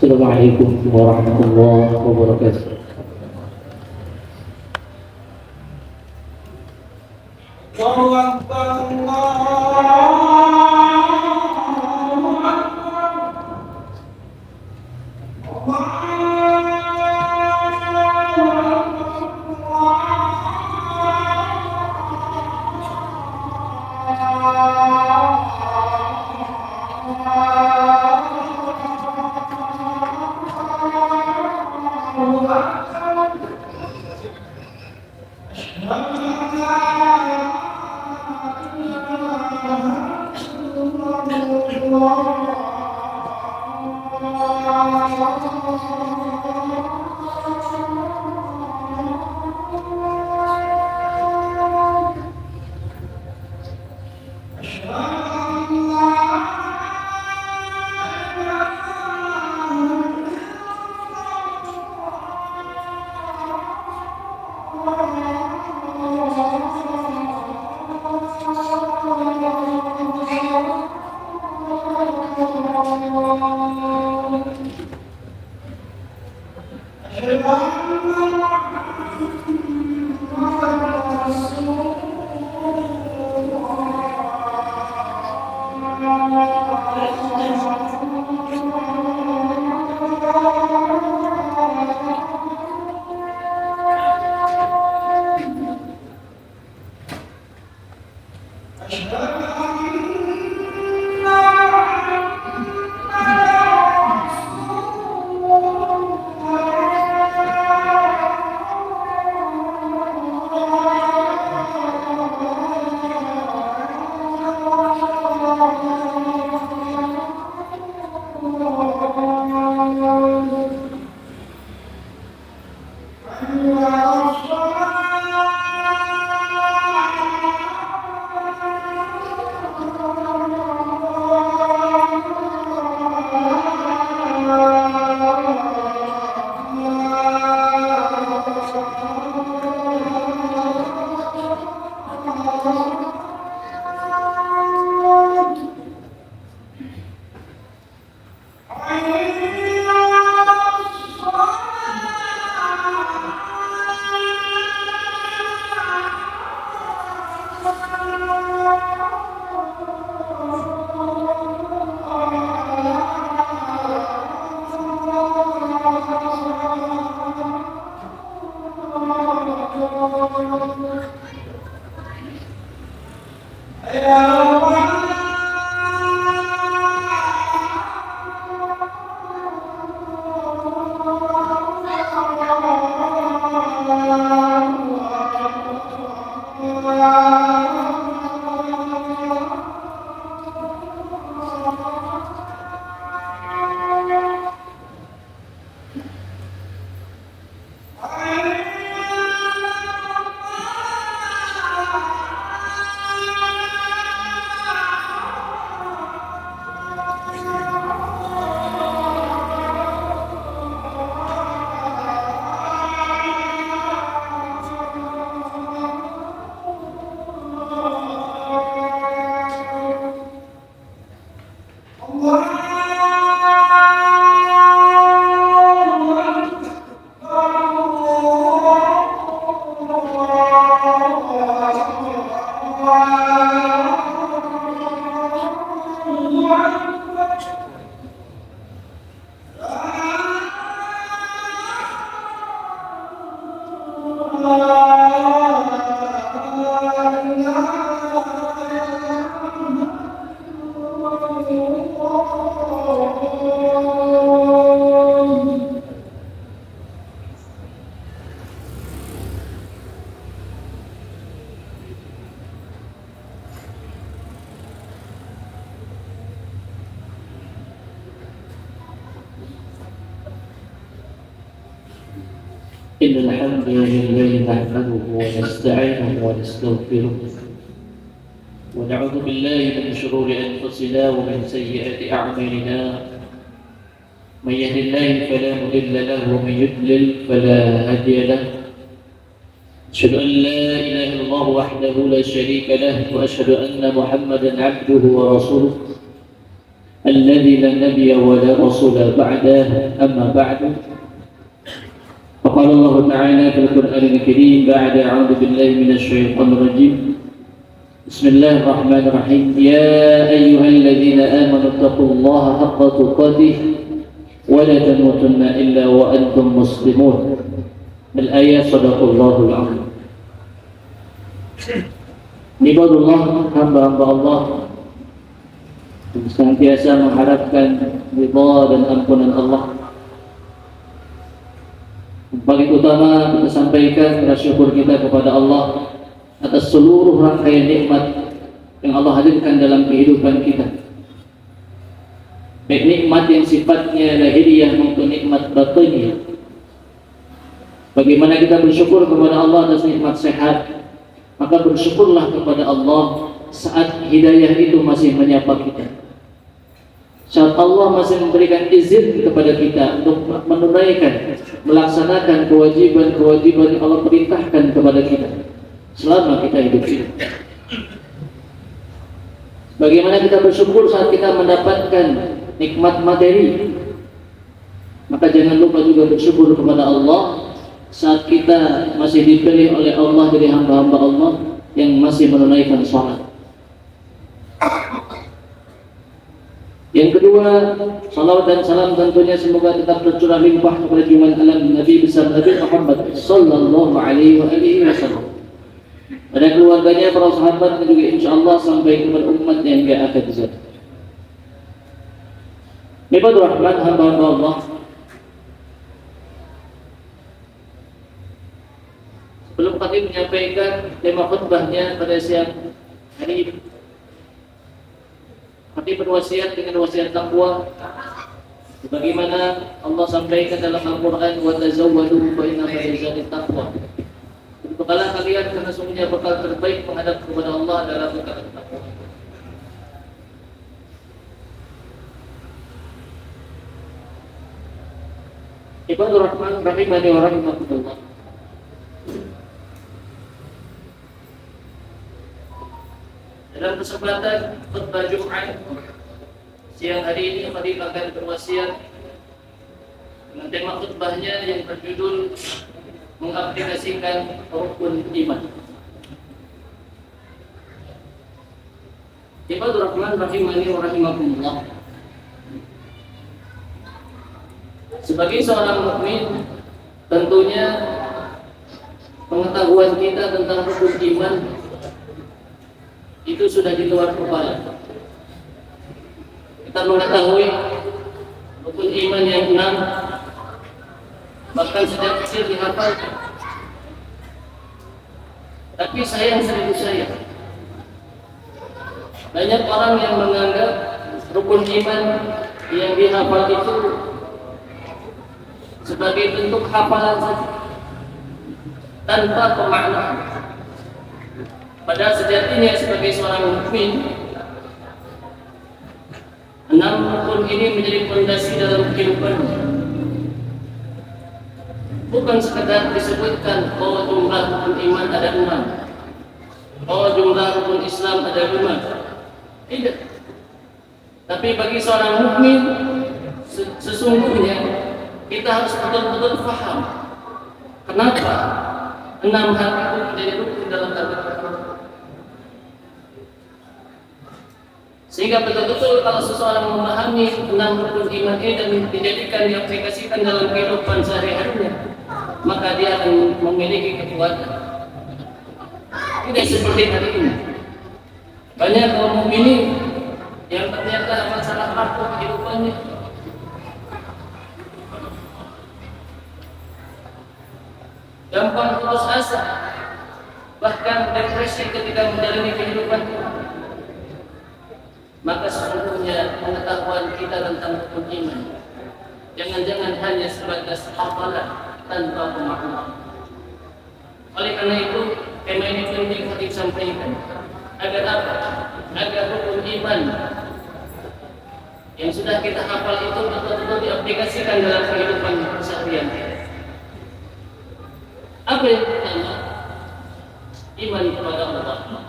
Assalamualaikum warahmatullahi wabarakatuh. إن الحمد لله نحمده ونستعينه ونستغفره ونعوذ بالله من شرور أنفسنا ومن سيئات أعمالنا من يهد الله فلا مضل له ومن يضلل فلا هادي له أشهد أن لا إله إلا الله وحده لا شريك له وأشهد أن محمدا عبده ورسوله الذي لا نبي ولا رسول بعده. أما بعد، فقال الله تعالى في القرآن الكريم بعد أعوذ بالله من الشيطان الرجيم بسم الله الرحمن الرحيم يا أيها الذين آمنوا اتقوا الله حق تقاته ولا تموتن إلا وأنتم مسلمون. الآية صدق الله العظيم. Ibadullah, hamba-hamba Allah senantiasa mengharapkan ridha dan ampunan Allah. Paling utama kita sampaikan rasa syukur kita kepada Allah atas seluruh rangkaian nikmat yang Allah hadirkan dalam kehidupan kita. Baik nikmat yang sifatnya lahiriah maupun nikmat batiniah. Bagaimana kita bersyukur kepada Allah atas nikmat sehat, maka bersyukurlah kepada Allah saat hidayah itu masih menyapa kita. Saat Allah masih memberikan izin kepada kita untuk menunaikan, melaksanakan kewajiban-kewajiban yang Allah perintahkan kepada kita selama kita hidup ini. Bagaimana kita bersyukur saat kita mendapatkan nikmat materi, maka jangan lupa juga bersyukur kepada Allah saat kita masih dipilih oleh Allah dari hamba-hamba Allah yang masih menunaikan salat. Yang kedua, salawat dan salam tentunya semoga tetap tercurah limpah kepada junjungan alam Nabi besar Nabi Muhammad sallallahu alaihi wasallam, pada keluarganya, para sahabat, dan juga insyaallah sampai kepada umat yang enggak akan datang. Ibadur Rahman, hamba-hamba Allah, sebelum kami menyampaikan tema khutbahnya pada siang hari ini, kami berwasiat dengan wasiat takwa sebagaimana Allah sampaikan dalam Al-Quran, wa tazawwadu fa inna khairaz zadi taqwa. Berbekalah kalian karena sungguhnya bekal terbaik menghadap kepada Allah adalah bekal takwa. Ibadur Rahman rahimani wa rahimakumullah. Dalam kesempatan khutbah Jumat siang hari ini, kami akan berwasiat dengan tema khutbahnya yang berjudul mengaplikasikan rukun iman. Ibadur Rahman rahimani wa rahimakumullah. Sebagai seorang mukmin, tentunya pengetahuan kita tentang rukun iman itu sudah di luar kepala. Kita mengetahui rukun iman yang 6, bahkan sejak kecil dihafalkan. Tapi sayang, seribu sayang, banyak orang yang menganggap rukun iman yang dihafal itu sebagai bentuk hafalan saja, tanpa pemaknaan. Padahal sejatinya sebagai seorang mukmin, 6 rukun ini menjadi fondasi dalam kehidupannya. Bukan sekadar disebutkan bahwa jumlah rukun iman ada 6, bahwa jumlah rukun Islam ada 5. Tidak. Tapi bagi seorang mukmin, sesungguhnya kita harus betul-betul paham kenapa 6 hal itu menjadi rukun dalam agama. Sehingga betul-betul kalau seseorang memahami 6 rukun iman ini dan dijadikan, diaplikasikan dalam kehidupan sehari-harinya, maka dia akan memiliki kekuatan. Tidak seperti hari ini. Banyak kaum mukminin yang ternyata masalah rapuh kehidupannya. Gampang putus asa, bahkan depresi ketika menjalani kehidupan. Maka sesungguhnya pengetahuan kita tentang rukun iman jangan-jangan hanya sebatas hafalan tanpa pemahaman. Oleh karena itu, tema ini penting untuk disampaikan. Agar apa? Agar rukun iman yang sudah kita hafal itu betul-betul diaplikasikan dalam kehidupan seharian. Apa yang pertama? Iman kepada Allah.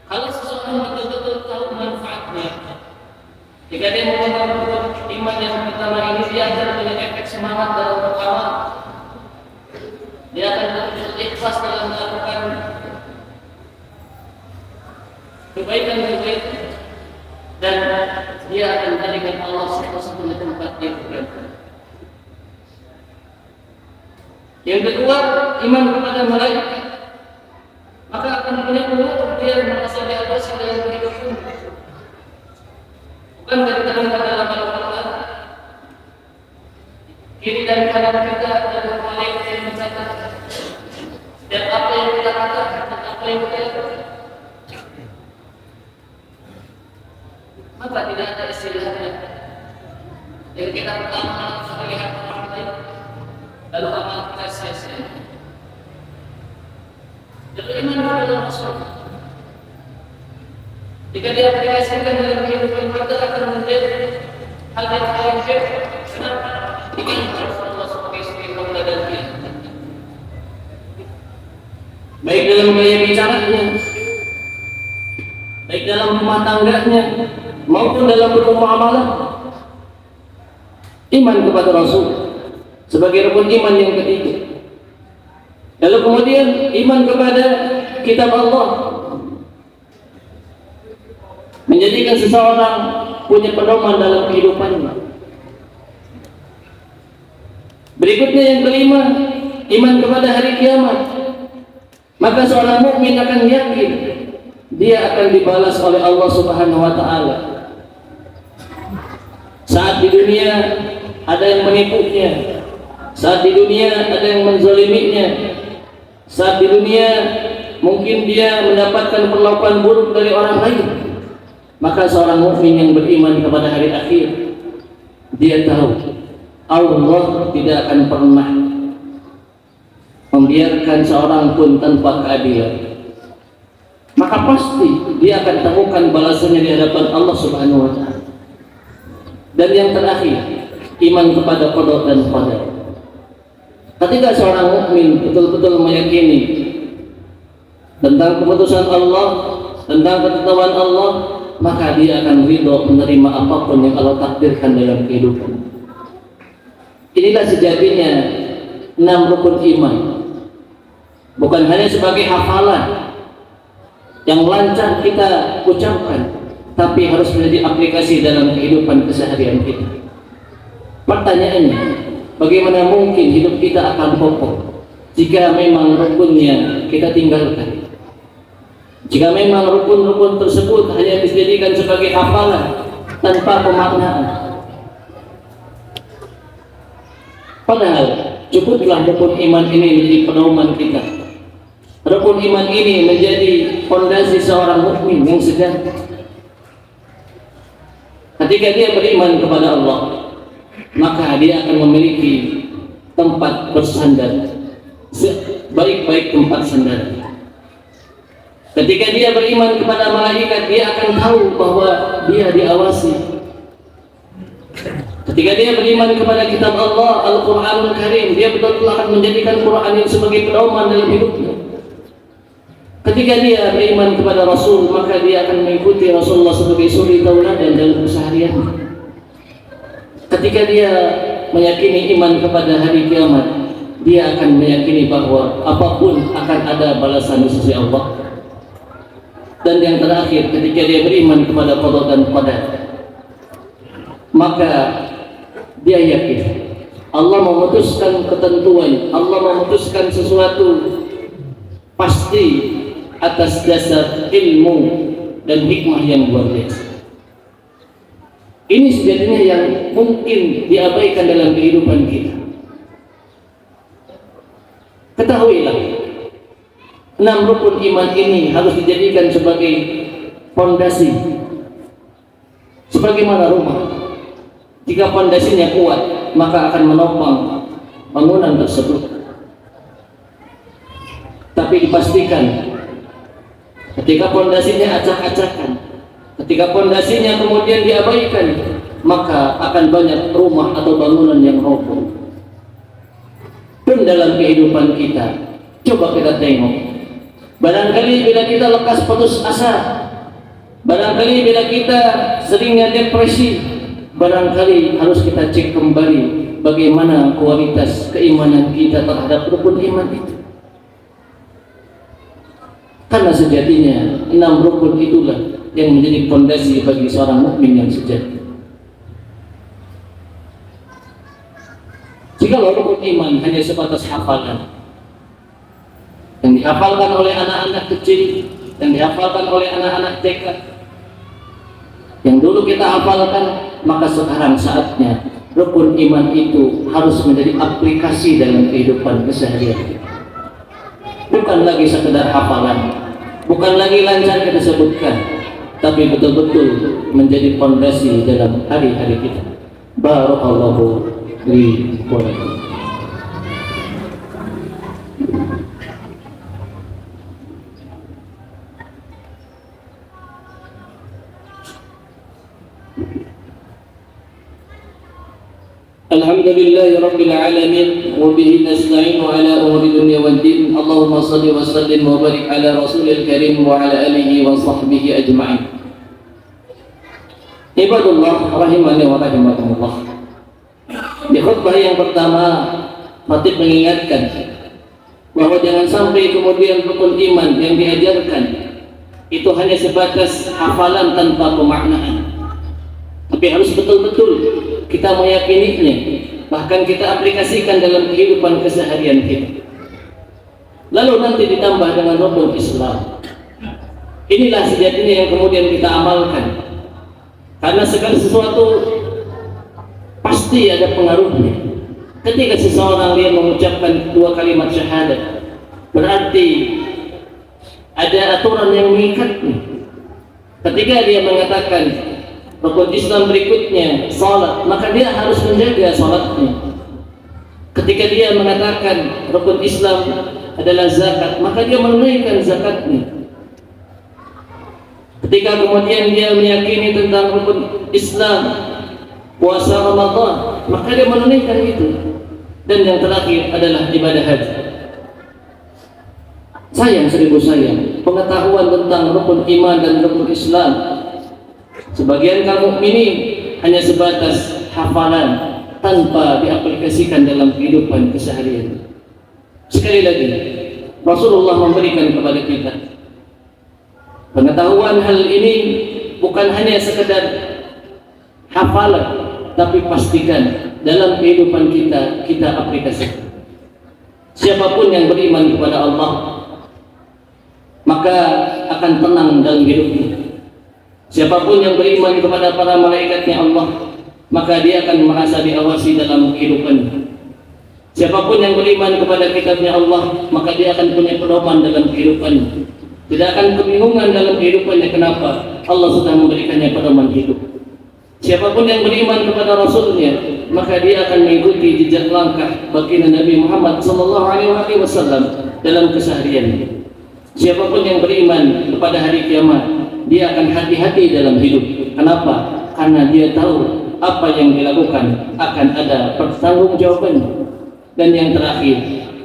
Kalau seseorang betul-betul tahu manfaatnya, Jika dia memegang iman yang pertama ini, dia akan punya efek semangat dalam beramal. Dia akan ikhlas dalam melakukan kebaikan-kebaikan, dan dia akan menjadikan Allah satu-satunya tempat dia berada. Yang kedua, iman kepada malaikat. Maka akan punya peluang dia merasa diawasi dalam kehidupan. Bukan dari kata-kata dalam Al-Quran, kiri dan kanan kita ada malaikat yang mencatat dan apa yang kita katakan dan apa yang kita lakukan. Maka tidak ada istilahnya yang kita pertama melihat orang lain lalu amal kita sia-sia. Jadi iman kepada Rasul, jika dia aplikasikan dalam kehidupan kita, akan menjadi hal yang paling baik. Kenapa? Iman Rasulullah sebagai suri dan dia, baik dalam gaya bicaranya, baik dalam rumah tangganya, maupun dalam bermuamalah. Iman kepada Rasul sebagai rukun iman yang ketiga. Lalu kemudian iman kepada kitab Allah, menjadikan seseorang punya pedoman dalam kehidupannya. Berikutnya yang kelima, iman kepada hari kiamat. Maka seorang mukmin akan yakin dia akan dibalas oleh Allah Subhanahu wa taala. Saat di dunia ada yang menipunya, saat di dunia ada yang menzaliminya, saat di dunia mungkin dia mendapatkan perlakuan buruk dari orang lain, maka seorang mukmin yang beriman kepada hari akhir, dia tahu Allah tidak akan pernah membiarkan seorang pun tanpa keadilan. Maka pasti dia akan temukan balasannya di hadapan Allah Subhanahu wa taala. Dan yang terakhir, iman kepada qada dan qadar. Ketika seorang mukmin betul-betul meyakini tentang keputusan Allah, tentang ketetapan Allah, maka dia akan ridho menerima apapun yang Allah takdirkan dalam kehidupan. Inilah sejatinya 6 rukun iman. Bukan hanya sebagai hafalan yang lancar kita ucapkan, tapi harus menjadi aplikasi dalam kehidupan keseharian kita. Pertanyaannya, bagaimana mungkin hidup kita akan kokoh jika memang rukunnya kita tinggalkan? Jika memang rukun-rukun tersebut hanya dijadikan sebagai hafalan tanpa pemaknaan. Padahal cukuplah rukun iman ini menjadi pedoman kita. Rukun iman ini menjadi fondasi seorang mukmin yang sejati. Ketika dia beriman kepada Allah, maka dia akan memiliki tempat bersandar, sebaik-baik tempat sandar. Ketika dia beriman kepada malaikat, dia akan tahu bahwa dia diawasi. Ketika dia beriman kepada kitab Allah, Al-Quranul Karim, dia betul-betul akan menjadikan Quran ini sebagai pedoman dalam hidupnya. Ketika dia beriman kepada Rasul, maka dia akan mengikuti Rasulullah sebagai suri tauladan dalam kesehariannya. Ketika dia meyakini iman kepada hari kiamat, dia akan meyakini bahwa apapun akan ada balasan di sisi Allah. Dan yang terakhir, ketika dia beriman kepada qada dan qadar, maka dia yakin Allah memutuskan ketentuan, Allah memutuskan sesuatu pasti atas dasar ilmu dan hikmah yang luar biasa. Ini sejatinya yang mungkin diabaikan dalam kehidupan kita. Ketahuilah, 6 rukun iman ini harus dijadikan sebagai fondasi, sebagaimana rumah. Jika fondasinya kuat, maka akan menopang bangunan tersebut. Tapi dipastikan, ketika fondasinya acak-acakan, ketika fondasinya kemudian diabaikan, maka akan banyak rumah atau bangunan yang roboh. Pun dalam kehidupan kita, coba kita tengok. Barangkali bila kita lekas putus asa, Barangkali bila kita seringnya depresi, barangkali harus kita cek kembali bagaimana kualitas keimanan kita terhadap rukun iman itu. Karena sejatinya 6 rukun itulah yang menjadi fondasi bagi seorang mukmin yang sejati. Jika rukun iman hanya sebatas hafalan yang dihafalkan oleh anak-anak kecil, yang dihafalkan oleh anak-anak TK, yang dulu kita hafalkan, maka sekarang saatnya rukun iman itu harus menjadi aplikasi dalam kehidupan keseharian. Bukan lagi sekedar hafalan, bukan lagi lancar kita sebutkan, tapi betul-betul menjadi fondasi dalam hari-hari kita. Barakallahu li wa lakum. Alhamdulillahi Rabbil Alamin, wa bihi nasta'inu ala umuri dunya wad din. Allahumma salli wa sallim wa barik ala Rasulil Karim wa ala alihi wa sahbihi ajma'in. Ibadullah rahimani wa rahimakumullah. Di khutbah yang pertama, Khatib mengingatkan bahwa jangan sampai kemudian rukun iman yang diajarkan itu hanya sebatas hafalan tanpa pemaknaan, tapi harus betul-betul kita meyakininya, bahkan kita aplikasikan dalam kehidupan keseharian kita. Lalu nanti ditambah dengan rukun Islam. Inilah sejatinya yang kemudian kita amalkan, karena segala sesuatu pasti ada pengaruhnya. Ketika seseorang dia mengucapkan 2 kalimat syahadat, berarti ada aturan yang mengikatnya. Ketika dia mengatakan rukun Islam berikutnya salat, maka dia harus menjaga salatnya. Ketika dia mengatakan rukun Islam adalah zakat, maka dia menunaikan zakatnya. Ketika kemudian dia meyakini tentang rukun Islam puasa Ramadan, maka dia menunaikan itu. Dan yang terakhir adalah ibadah haji. Sayang, seribu sayang, pengetahuan tentang rukun iman dan rukun Islam sebagian kaum mukminin hanya sebatas hafalan tanpa diaplikasikan dalam kehidupan keseharian. Sekali lagi, Rasulullah memberikan kepada kita pengetahuan hal ini bukan hanya sekedar hafalan, tapi pastikan dalam kehidupan kita aplikasikan. Siapapun yang beriman kepada Allah, maka akan tenang dalam hidupnya. Siapapun yang beriman kepada para malaikatnya Allah, maka dia akan merasa diawasi dalam kehidupannya. Siapapun yang beriman kepada kitabnya Allah, maka dia akan punya pedoman dalam kehidupannya. Tidak akan kebingungan dalam kehidupannya kenapa Allah sudah memberikannya pedoman hidup. Siapapun yang beriman kepada Rasulnya, maka dia akan mengikuti jejak langkah baginda Nabi Muhammad SAW dalam kesehariannya. Siapapun yang beriman kepada hari kiamat, dia akan hati-hati dalam hidup. Kenapa? Karena dia tahu apa yang dilakukan akan ada pertanggungjawabannya. Dan yang terakhir,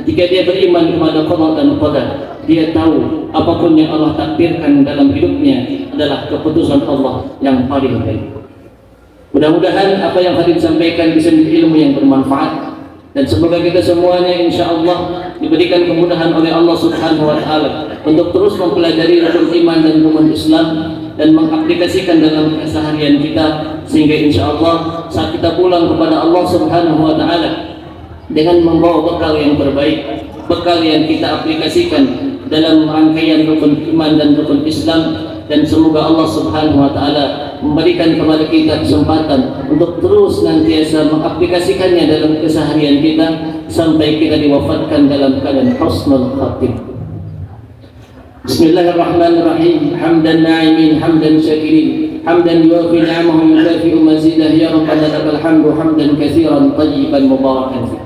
ketika dia beriman kepada qada dan qadar, dia tahu apapun yang Allah takdirkan dalam hidupnya adalah keputusan Allah yang paling baik. Mudah-mudahan apa yang Khatib sampaikan bisa menjadi ilmu yang bermanfaat, dan semoga kita semuanya insya Allah diberikan kemudahan oleh Allah Subhanahu wa Ta'ala untuk terus mempelajari rukun iman dan rukun Islam dan mengaplikasikan dalam keseharian kita, sehingga insya Allah saat kita pulang kepada Allah Subhanahu wa Ta'ala dengan membawa bekal yang terbaik, bekal yang kita aplikasikan dalam rangkaian rukun iman dan rukun Islam. Dan semoga Allah Subhanahu wa Ta'ala memberikan kepada kita kesempatan untuk terus nantiasa mengaplikasikannya dalam keseharian kita sampai kita diwafatkan dalam keadaan husnul khatimah. Bismillahirrahmanirrahim. Hamdan na'imin, hamdan syakirin, hamdan yuwafi ni'amahu yukafi'u mazidah. Ya Rabbana lakal hamdu hamdan katsiran tayyiban mubarakan fihi.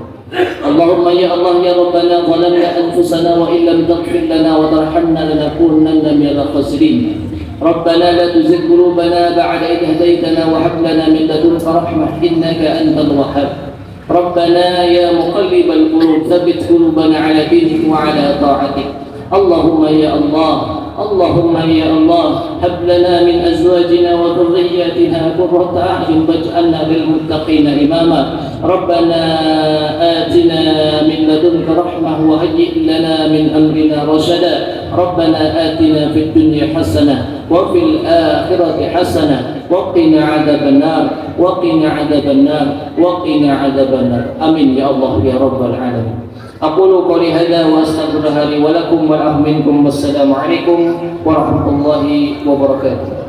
Allahumma ya Allah ya Rabbana zalamna anfusana wa illam taghfir lana wa tarhamna lanakunanna minal khasirin. Rabbana la tuzigh qulubana ba'da idh hadaytana wa hab lana min ladunka rahmah innaka antal wahhab. Rabbana ya muqallibal qulub tsabbit qulubana ala dinik wa ala ta'atik. Allahumma ya Allah اللهم يا الله هب لنا من أزواجنا وذرياتنا قرة أعين واجعلنا للمتقين إماما ربنا آتنا من لدنك رحمة وهيئ لنا من أمرنا رشدا ربنا آتنا في الدنيا حسنة وفي الآخرة حسنة وقنا عذاب النار وقنا عذاب النار وقنا عذاب النار آمين يا الله يا رب العالمين. أقول قولي هذا وأستغفر لي ولكم ولهم منكم والسلام عليكم ورحمة الله وبركاته.